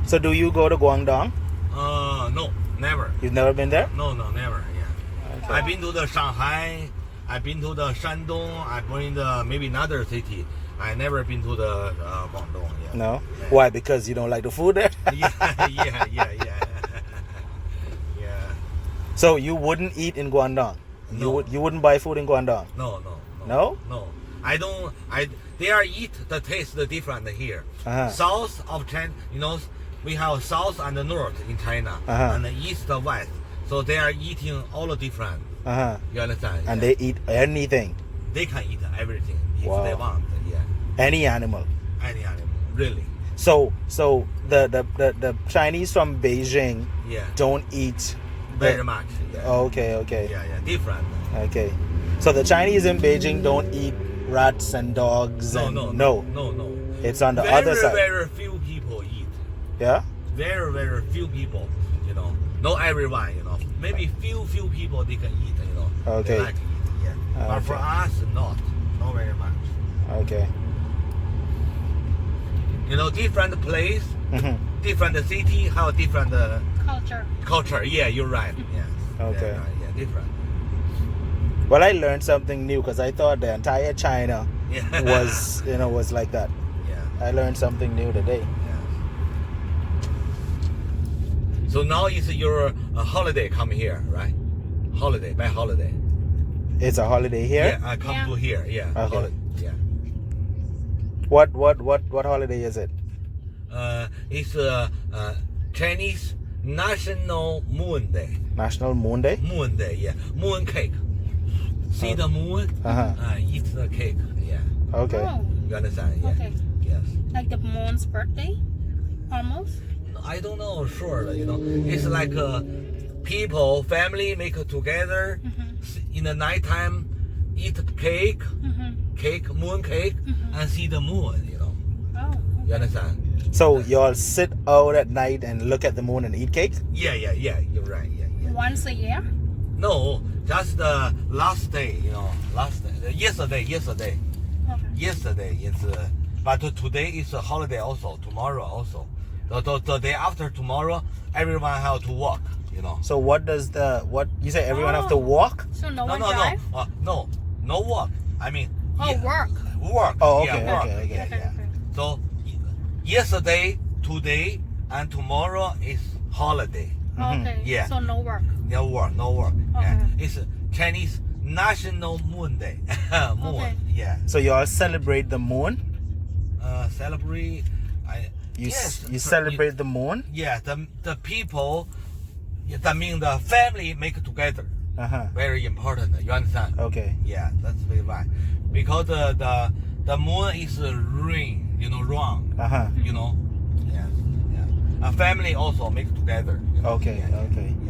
So do you go to Guangdong? No, never. You've never been there? No, never. Yeah. Okay. I've been to the Shanghai. I've been to the Shandong. I've been to maybe another city. I never been to the Guangdong. Yeah. No? Yeah. Why? Because you don't like the food there? yeah. So you wouldn't eat in Guangdong? No. You wouldn't buy food in Guangdong? No. No? No. I don't. They are eat the taste different here. Uh-huh. South of China, we have south and the north in China, Uh-huh. and the east and west. So they are eating all different. Uh-huh. You understand? And Yeah. they eat anything. They can eat everything if Wow. they want. Yeah. Any animal. Any animal, really. So the Chinese from Beijing Yeah. don't eat Very much. Yeah. Okay. Yeah. Different. Okay. So the Chinese in Beijing don't eat rats and dogs and No. It's on the very, other side. Very few people eat. Yeah? Very, very few people. Not everyone. Maybe few people they can eat. Okay. They like to eat. Yeah. But for Okay. us, not very much. Okay. Different place, Mhm. different city, have different Culture. Yeah, you're right. Yes. Okay. Yeah, different. Well, I learned something new because I thought the entire China Yeah. was like that. Yeah. I learned something new today. Yeah. So now is your holiday come here, right? My holiday. It's a holiday here. Yeah, I come Yeah. to here. Yeah. Okay. Holiday. Yeah. What holiday is it? It's Chinese National Moon Day. National Moon Day? Moon Day, yeah. Moon cake. See the moon? Uh-huh. Eat the cake. Yeah. Okay. Oh, You understand? Yeah. okay. Yes. Like the moon's birthday, almost. I don't know, sure. It's like people, family make together in the nighttime, eat cake, moon cake, and see the moon. Oh. You understand? So y'all sit out at night and look at the moon and eat cake? Yeah. You're right. Yeah. Once a year. No, just the last day. Last day. Yesterday. Okay. Yesterday is, but today is a holiday also. Tomorrow also. The day after tomorrow, everyone have to work. So what you say everyone have to walk? So no one No. drive. No work. I mean. Oh, work. Work. Oh, Yeah, okay, work. okay. Yeah. So yesterday, today, and tomorrow is holiday. Okay. Yeah. So no work. No work. Okay. Yeah. It's Chinese National Moon Day. Moon. Okay. Yeah. So y'all celebrate the moon? Celebrate. You Yes. celebrate the moon? Yeah. The people. That means the family make together. Uh-huh. Very important. You understand? Okay. Yeah, that's very right. Because the moon is rain. Wrong. Uh-huh. Yeah. A family also make together. Okay. Yeah.